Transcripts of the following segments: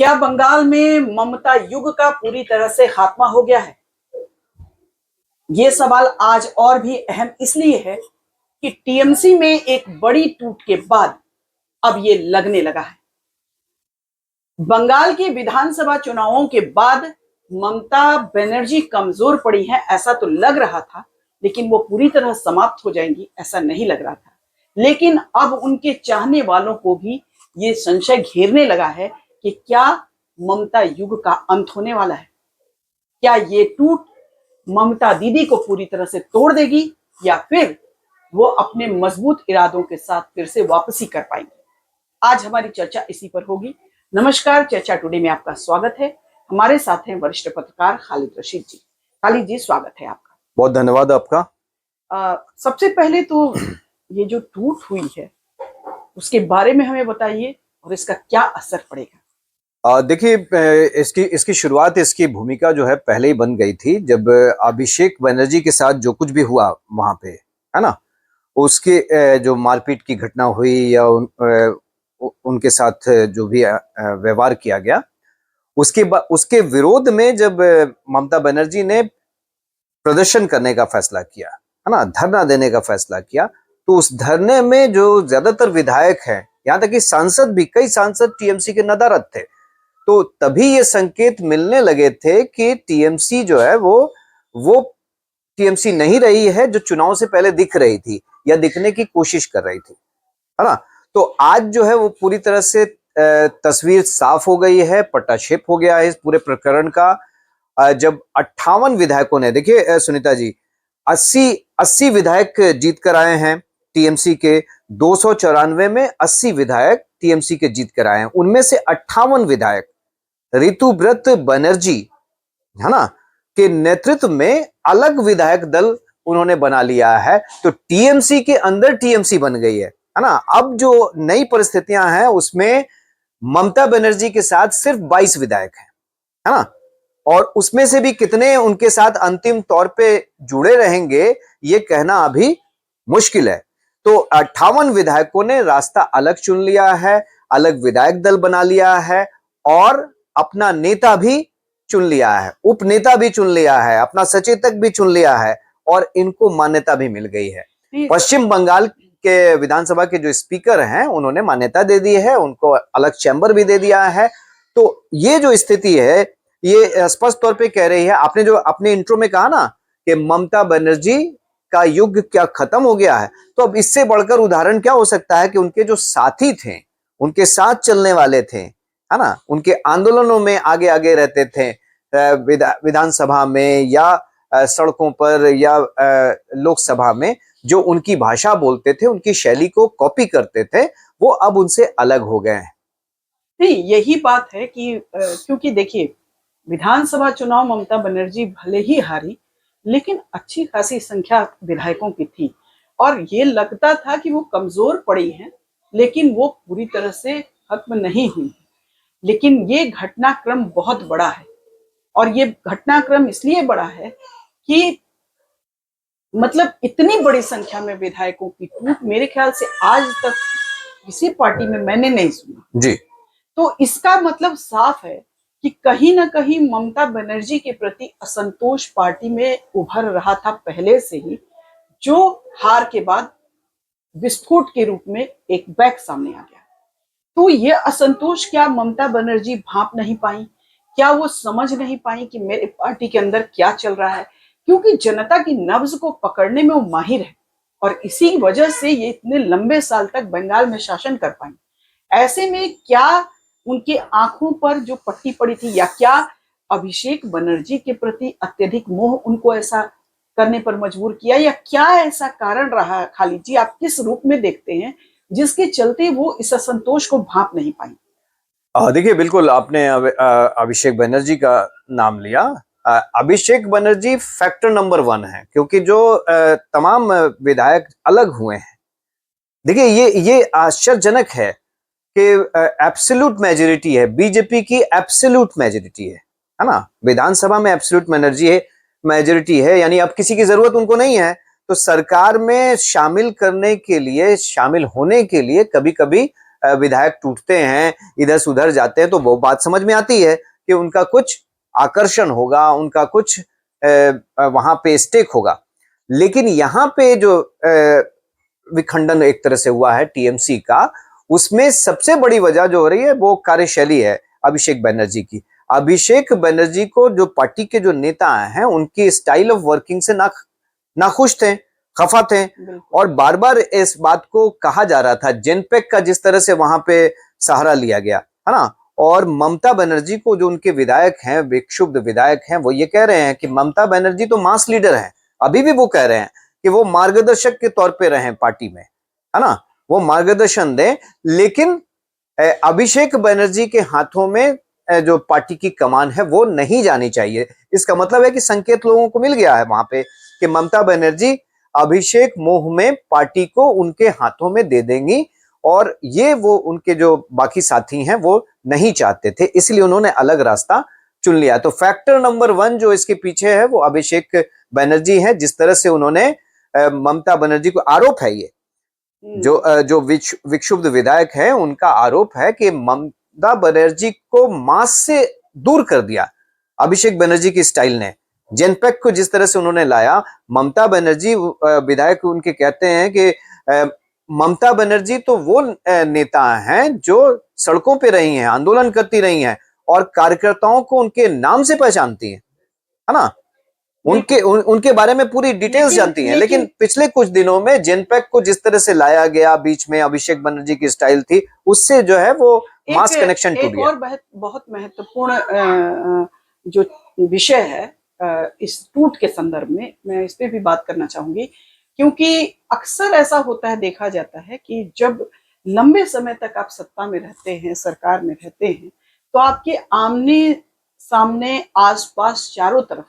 क्या बंगाल में ममता युग का पूरी तरह से खात्मा हो गया है? ये सवाल आज और भी अहम इसलिए है कि टीएमसी में एक बड़ी टूट के बाद अब ये लगने लगा है। बंगाल के विधानसभा चुनावों के बाद ममता बनर्जी कमजोर पड़ी है ऐसा तो लग रहा था, लेकिन वो पूरी तरह समाप्त हो जाएंगी ऐसा नहीं लग रहा था। लेकिन अब उनके चाहने वालों को भी ये संशय घेरने लगा है कि क्या ममता युग का अंत होने वाला है। क्या ये टूट ममता दीदी को पूरी तरह से तोड़ देगी या फिर वो अपने मजबूत इरादों के साथ फिर से वापसी कर पाएंगे। आज हमारी चर्चा इसी पर होगी। नमस्कार, चर्चा टुडे में आपका स्वागत है। हमारे साथ हैं वरिष्ठ पत्रकार खालिद रशीद जी। खालिद जी, स्वागत है आपका। बहुत धन्यवाद आपका। सबसे पहले तो ये जो टूट हुई है उसके बारे में हमें बताइए और इसका क्या असर पड़ेगा। देखिए, इसकी शुरुआत, इसकी भूमिका जो है पहले ही बन गई थी जब अभिषेक बनर्जी के साथ जो कुछ भी हुआ वहां पे, है ना, उसके जो मारपीट की घटना हुई या उनके साथ जो भी व्यवहार किया गया, उसके विरोध में जब ममता बनर्जी ने प्रदर्शन करने का फैसला किया, है ना, धरना देने का फैसला किया, तो उस धरने में जो ज्यादातर विधायक हैं, यहाँ तक कि सांसद भी, कई सांसद टीएमसी के नदारद थे। तो तभी ये संकेत मिलने लगे थे कि टीएमसी जो है वो टीएमसी नहीं रही है जो चुनाव से पहले दिख रही थी या दिखने की कोशिश कर रही थी, है ना। तो आज जो है वो पूरी तरह से तस्वीर साफ हो गई है, पट्टाक्षेप हो गया है इस पूरे प्रकरण का। जब 58 विधायकों ने, देखिए सुनीता जी, 80 विधायक जीत कर आए हैं टीएमसी के, 294 में 80 विधायक टीएमसी के जीत कर आए हैं। उनमें से 58 विधायक ऋतुव्रत बनर्जी, है ना, के नेतृत्व में अलग विधायक दल उन्होंने बना लिया है। तो टीएमसी के अंदर टीएमसी बन गई है ना। अब जो नई परिस्थितियां हैं उसमें ममता बनर्जी के साथ सिर्फ 22 विधायक हैं, है ना, और उसमें से भी कितने उनके साथ अंतिम तौर पे जुड़े रहेंगे ये कहना अभी मुश्किल है। तो 58 विधायकों ने रास्ता अलग चुन लिया है, अलग विधायक दल बना लिया है और अपना नेता भी चुन लिया है, उपनेता भी चुन लिया है, अपना सचेतक भी चुन लिया है और इनको मान्यता भी मिल गई है। पश्चिम बंगाल के विधानसभा के जो स्पीकर हैं उन्होंने मान्यता दे दी है, उनको अलग चैम्बर भी दे दिया है। तो ये जो स्थिति है ये स्पष्ट तौर पे कह रही है, आपने जो अपने इंट्रो में कहा ना कि ममता बनर्जी का युग क्या खत्म हो गया है, तो अब इससे बढ़कर उदाहरण क्या हो सकता है कि उनके जो साथी थे, उनके साथ चलने वाले थे, है ना, उनके आंदोलनों में आगे आगे रहते थे, विधानसभा में या सड़कों पर या लोकसभा में, जो उनकी भाषा बोलते थे, उनकी शैली को कॉपी करते थे, वो अब उनसे अलग हो गए हैं। नहीं, यही बात है कि क्योंकि देखिए, विधानसभा चुनाव ममता बनर्जी भले ही हारी, लेकिन अच्छी खासी संख्या विधायकों की थी और ये लगता था कि वो कमजोर पड़ी हैं, लेकिन वो पूरी तरह से खत्म नहीं हुई। लेकिन ये घटनाक्रम बहुत बड़ा है और ये घटनाक्रम इसलिए बड़ा है कि मतलब इतनी बड़ी संख्या में विधायकों की टूट मेरे ख्याल से आज तक किसी पार्टी में मैंने नहीं सुना जी। तो इसका मतलब साफ है कि कहीं ना कहीं ममता बनर्जी के प्रति असंतोष पार्टी में उभर रहा था पहले से ही, जो हार के बाद विस्फोट के रूप में एक बैक सामने आ गया। तो ये असंतोष क्या ममता बनर्जी भांप नहीं पाई? क्या वो समझ नहीं पाई कि मेरे पार्टी के अंदर क्या चल रहा है? क्योंकि जनता की नब्ज को पकड़ने में वो माहिर है और इसी वजह से ये इतने लंबे साल तक बंगाल में शासन कर पाई। ऐसे में क्या उनके आंखों पर जो पट्टी पड़ी थी, या क्या अभिषेक बनर्जी के प्रति अत्यधिक मोह उनको ऐसा करने पर मजबूर किया, या क्या ऐसा कारण रहा? खालिद जी, आप किस रूप में देखते हैं जिसके चलते वो इस असंतोष को भांप नहीं पाई? देखिए, बिल्कुल आपने अभिषेक बनर्जी का नाम लिया। अभिषेक बनर्जी फैक्टर नंबर 1 है, क्योंकि जो तमाम विधायक अलग हुए हैं, देखिए ये आश्चर्यजनक है कि एब्सोल्यूट मेजोरिटी है, बीजेपी की एब्सोल्यूट मेजोरिटी है ना, विधानसभा में एब्सोल्यूट मेजोरिटी है, यानी अब किसी की जरूरत उनको नहीं है। तो सरकार में शामिल करने के लिए, शामिल होने के लिए कभी कभी विधायक टूटते हैं, इधर से उधर जाते हैं, तो वो बात समझ में आती है कि उनका कुछ आकर्षण होगा, उनका कुछ वहां पे स्टेक होगा। लेकिन यहाँ पे जो विखंडन एक तरह से हुआ है टीएमसी का, उसमें सबसे बड़ी वजह जो हो रही है वो कार्यशैली है अभिषेक बनर्जी की। अभिषेक बनर्जी को जो पार्टी के जो नेता हैं उनकी स्टाइल ऑफ वर्किंग से नाखुश थे, खफा थे, और बार बार इस बात को कहा जा रहा था। जेनपेक का जिस तरह से वहां पे सहारा लिया गया है ना, और ममता बनर्जी को जो उनके विधायक हैं, विक्षुब्ध विधायक हैं, वो ये कह रहे हैं कि ममता बनर्जी तो मास लीडर है। अभी भी वो कह रहे हैं कि वो मार्गदर्शक के तौर पे रहें पार्टी में, है ना, वो मार्गदर्शन दें, लेकिन अभिषेक बनर्जी के हाथों में जो पार्टी की कमान है वो नहीं जानी चाहिए। इसका मतलब है कि संकेत लोगों को मिल गया है वहां पे कि ममता बनर्जी अभिषेक मोह में पार्टी को उनके हाथों में दे देंगी, और ये वो उनके जो बाकी साथी हैं वो नहीं चाहते थे, इसलिए उन्होंने अलग रास्ता चुन लिया। तो फैक्टर नंबर 1 जो इसके पीछे है वो अभिषेक बनर्जी है। जिस तरह से उन्होंने ममता बनर्जी को आरोप है, ये जो विक्षुब्ध विधायक है उनका आरोप है कि ममता बनर्जी को मास से दूर कर दिया अभिषेक बनर्जी की स्टाइल ने। जेनपेक को जिस तरह से उन्होंने लाया, ममता बनर्जी विधायक उनके कहते हैं कि ममता बनर्जी तो वो नेता हैं जो सड़कों पे रही हैं, आंदोलन करती रही हैं, और कार्यकर्ताओं को उनके नाम से पहचानती हैं, है ना, उनके बारे में पूरी डिटेल्स जानती हैं। लेकिन पिछले कुछ दिनों में जेनपेक को जिस तरह से लाया गया बीच में, अभिषेक बनर्जी की स्टाइल थी, उससे जो है वो मास कनेक्शन टूट गया। और बहुत महत्वपूर्ण जो विषय है इस टूट के संदर्भ में, मैं इस पे भी बात करना चाहूंगी, क्योंकि अक्सर ऐसा होता है, देखा जाता है कि जब लंबे समय तक आप सत्ता में रहते हैं, सरकार में रहते हैं, तो आपके आमने सामने आसपास चारों तरफ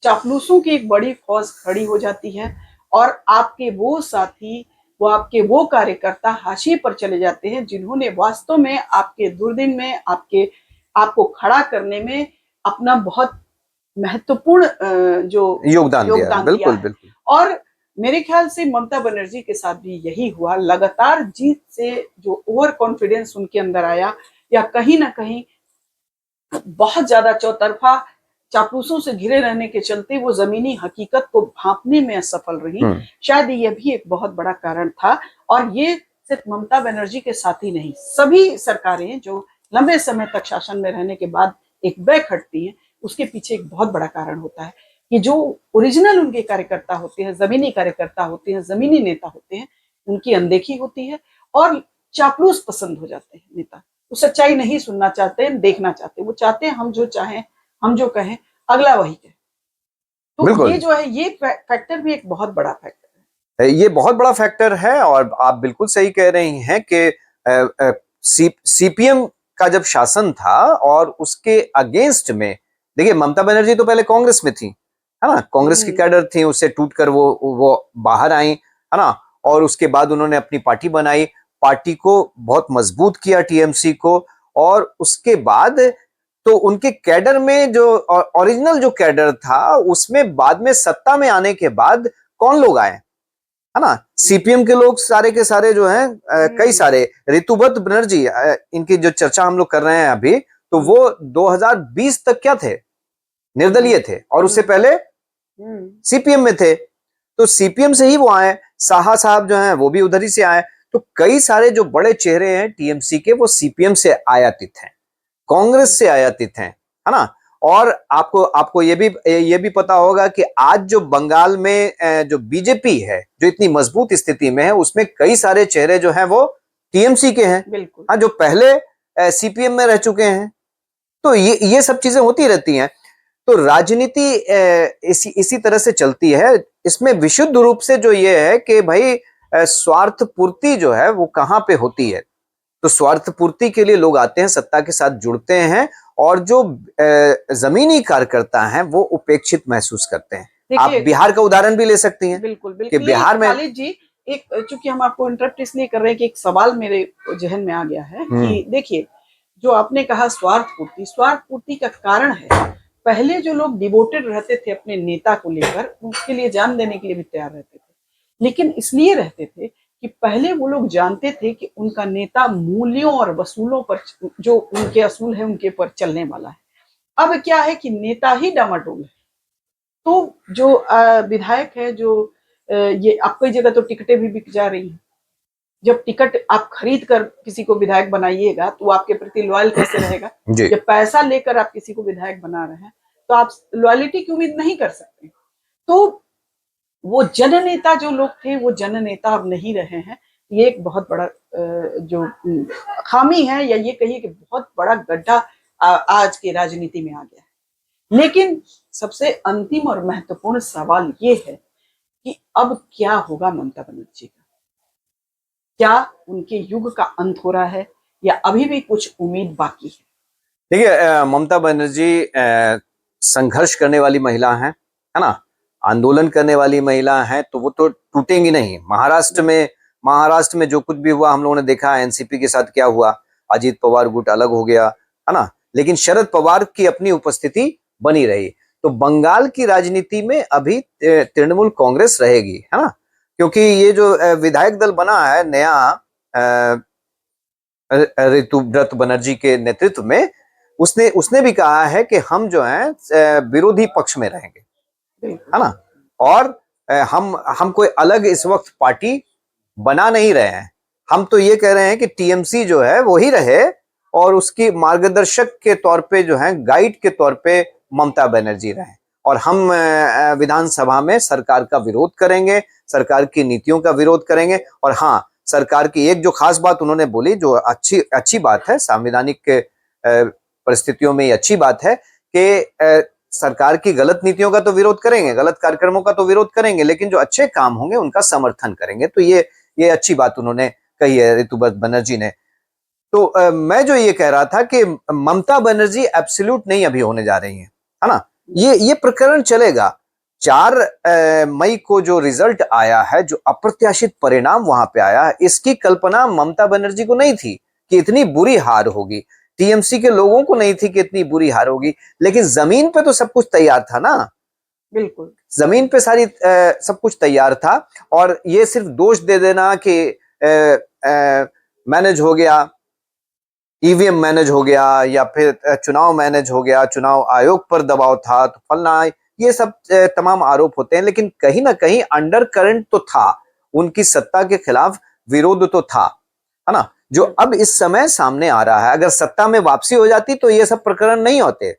चापलूसों की एक बड़ी फौज खड़ी हो जाती है, और आपके वो साथी, वो आपके वो कार्यकर्ता हाशिए पर चले जाते हैं जिन्होंने वास्तव में आपके दुर्दिन में आपको खड़ा करने में अपना बहुत महत्वपूर्ण जो योगदान दिया। बिल्कुल। और मेरे ख्याल से ममता बनर्जी के साथ भी यही हुआ। लगातार जीत से जो ओवर कॉन्फिडेंस उनके अंदर आया, या कहीं ना कहीं बहुत ज्यादा चौतरफा चापलूसों से घिरे रहने के चलते वो जमीनी हकीकत को भांपने में असफल रही, शायद यह भी एक बहुत बड़ा कारण था। और ये सिर्फ ममता बनर्जी के साथ ही नहीं, सभी सरकारें जो लंबे समय तक शासन में रहने के बाद एक बैक हटती हैं, उसके पीछे एक बहुत बड़ा कारण होता है कि जो ओरिजिनल उनके कार्यकर्ता होते हैं, जमीनी कार्यकर्ता होते हैं, जमीनी नेता होते हैं, उनकी अनदेखी होती है, और चापलूस पसंद हो जाते हैं नेता। वो सच्चाई नहीं सुनना चाहते, देखना चाहते, वो चाहते हैं हम जो चाहें, हम जो कहें अगला वही कहे। तो ये जो है, ये फैक्टर भी एक बहुत बड़ा फैक्टर है। ये बहुत बड़ा फैक्टर है, और आप बिल्कुल सही कह रही हैं कि सीपीएम का जब शासन था और उसके अगेंस्ट में, देखिए ममता बनर्जी तो पहले कांग्रेस में थी, है ना, कांग्रेस की कैडर थी, उससे टूटकर वो बाहर आई, है ना, और उसके बाद उन्होंने अपनी पार्टी बनाई, पार्टी को बहुत मजबूत किया, टीएमसी को, और उसके बाद तो उनके कैडर में जो ओरिजिनल जो कैडर था उसमें बाद में सत्ता में आने के बाद कौन लोग आए, है ना, सीपीएम के लोग सारे के सारे जो हैं, कई सारे, ऋतुव्रत बनर्जी, इनकी जो चर्चा हम लोग कर रहे हैं अभी, तो वो 2020 तक क्या थे, निर्दलीय थे, और उससे पहले सीपीएम में थे, तो सीपीएम से ही वो आए। साहा साहब जो हैं वो भी उधर ही से आए। तो कई सारे जो बड़े चेहरे हैं टीएमसी के वो सीपीएम से आयातित हैं, कांग्रेस से आयातित हैं, है ना। और आपको ये भी पता होगा कि आज जो बंगाल में जो बीजेपी है, जो इतनी मजबूत स्थिति में है, उसमें कई सारे चेहरे जो हैं वो टीएमसी के हैं, बिल्कुल, हाँ, जो पहले सीपीएम में रह चुके हैं। तो ये सब चीजें होती रहती हैं। तो राजनीति इसी तरह से चलती है। इसमें विशुद्ध रूप से जो ये है कि भाई स्वार्थ पूर्ति जो है वो कहाँ पे होती है, तो स्वार्थ पूर्ति के लिए लोग आते हैं, सत्ता के साथ जुड़ते हैं, और जो जमीनी कार्यकर्ता हैं वो उपेक्षित महसूस करते हैं। आप बिहार का उदाहरण भी ले सकती हैं। बिल्कुल कि बिहार में खालिद जी, एक चूंकि हम आपको इंटरप्ट इसलिए कर रहे हैं कि एक सवाल मेरे जहन में आ गया है कि देखिए, जो आपने कहा स्वार्थ पूर्ति का कारण है, पहले जो लोग डिवोटेड रहते थे अपने नेता को लेकर, उसके लिए जान देने के लिए भी तैयार रहते थे, लेकिन इसलिए रहते थे कि पहले वो लोग जानते थे कि उनका नेता मूल्यों और वसूलों पर, जो उनके असूल है उनके पर चलने वाला है। अब क्या है कि नेता ही डामाडोल है। तो जो विधायक है, जो ये अब कई जगह तो टिकटें भी बिक जा रही हैं। जब टिकट आप खरीद कर किसी को विधायक बनाइएगा तो आपके प्रति लॉयल कैसे रहेगा? जी। जब पैसा लेकर आप किसी को विधायक बना रहे हैं तो आप लॉयलिटी की उम्मीद नहीं कर सकते। तो वो जननेता जो लोग थे वो जननेता अब नहीं रहे हैं। ये एक बहुत बड़ा जो खामी है, या ये कहिए कि बहुत बड़ा गड्ढा आज के राजनीति में आ गया है। लेकिन सबसे अंतिम और महत्वपूर्ण सवाल ये है कि अब क्या होगा ममता बनर्जी का? क्या उनके युग का अंत हो रहा है या अभी भी कुछ उम्मीद बाकी है? देखिए, ममता बनर्जी संघर्ष करने वाली महिला है ना, आंदोलन करने वाली महिला है, तो वो तो टूटेंगी नहीं। महाराष्ट्र में जो कुछ भी हुआ हम लोगों ने देखा, एनसीपी के साथ क्या हुआ, अजीत पवार गुट अलग हो गया, है ना, लेकिन शरद पवार की अपनी उपस्थिति बनी रही। तो बंगाल की राजनीति में अभी तृणमूल कांग्रेस रहेगी, है ना, क्योंकि ये जो विधायक दल बना है नया ऋतुव्रत बनर्जी के नेतृत्व में, उसने भी कहा है कि हम जो है विरोधी पक्ष में रहेंगे, है ना, और हम कोई अलग इस वक्त पार्टी बना नहीं रहे हैं। हम तो ये कह रहे हैं कि टीएमसी जो है वही रहे और उसकी मार्गदर्शक के तौर पे जो है, गाइड के तौर पे ममता बनर्जी रहे, और हम विधानसभा में सरकार का विरोध करेंगे, सरकार की नीतियों का विरोध करेंगे। और हाँ, सरकार की एक जो खास बात उन्होंने बोली, जो अच्छी बात है, संवैधानिक परिस्थितियों में ये अच्छी बात है कि सरकार की गलत नीतियों का तो विरोध करेंगे, गलत कार्यक्रमों का तो विरोध करेंगे, लेकिन जो अच्छे काम होंगे उनका समर्थन करेंगे। तो ये अच्छी बात उन्होंने कही है ऋतुव्रत बनर्जी ने। तो मैं जो ये कह रहा था कि ममता बनर्जी एब्सोल्यूट नहीं अभी होने जा रही है ना, ये प्रकरण चलेगा। 4 मई को जो रिजल्ट आया है, जो अप्रत्याशित परिणाम वहां पे आया है, इसकी कल्पना ममता बनर्जी को नहीं थी कि इतनी बुरी हार होगी, टीएमसी के लोगों को नहीं थी कि इतनी बुरी हार होगी, लेकिन जमीन पे तो सब कुछ तैयार था ना। बिल्कुल, जमीन पे सब कुछ तैयार था, और ये सिर्फ दोष दे देना कि मैनेज हो गया, ईवीएम मैनेज हो गया, या फिर चुनाव मैनेज हो गया, चुनाव आयोग पर दबाव था तो फलना, ये सब तमाम आरोप होते हैं, लेकिन कहीं ना कहीं अंडर करंट तो था, उनकी सत्ता के खिलाफ विरोध तो था, है ना, जो अब इस समय सामने आ रहा है। अगर सत्ता में वापसी हो जाती तो ये सब प्रकरण नहीं होते,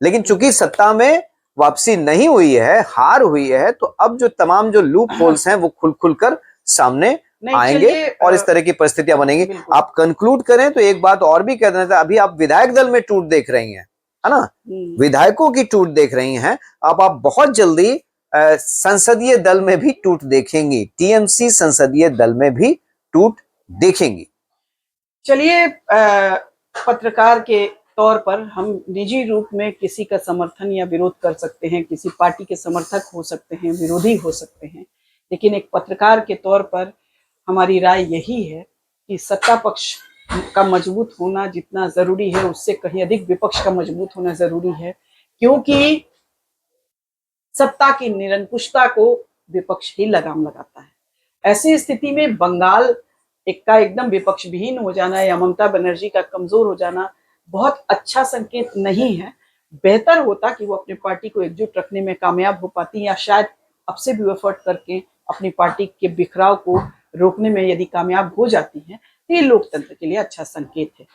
लेकिन चूंकि सत्ता में वापसी नहीं हुई है, हार हुई है, तो अब जो तमाम जो लूप होल्स हैं वो खुल कर सामने आएंगे और इस तरह की परिस्थितियां बनेंगी। आप कंक्लूड करें तो एक बात और भी कह देना था, अभी आप विधायक दल में टूट देख रही हैं, है ना, विधायकों की टूट देख रही हैं, अब आप बहुत जल्दी संसदीय दल में भी टूट देखेंगी, टीएमसी संसदीय दल में भी टूट देखेंगी। चलिए, पत्रकार के तौर पर हम निजी रूप में किसी का समर्थन या विरोध कर सकते हैं, किसी पार्टी के समर्थक हो सकते हैं, विरोधी हो सकते हैं, लेकिन एक पत्रकार के तौर पर हमारी राय यही है कि सत्ता पक्ष का मजबूत होना जितना जरूरी है, उससे कहीं अधिक विपक्ष का मजबूत होना जरूरी है, क्योंकि सत्ता की निरंकुशता को विपक्ष ही लगाम लगाता है। ऐसी स्थिति में बंगाल का एकदम विपक्ष विहीन हो जाना या ममता बनर्जी का कमजोर हो जाना बहुत अच्छा संकेत नहीं है। बेहतर होता कि वो अपनी पार्टी को एकजुट रखने में कामयाब हो पाती, या शायद अब से भी एफर्ट करके अपनी पार्टी के बिखराव को रोकने में यदि कामयाब हो जाती हैं तो ये लोकतंत्र के लिए अच्छा संकेत है।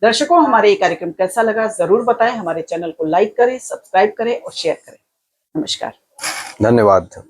दर्शकों, हमारे ये कार्यक्रम कैसा लगा जरूर बताएं। हमारे चैनल को लाइक करें, सब्सक्राइब करें और शेयर करें। नमस्कार, धन्यवाद।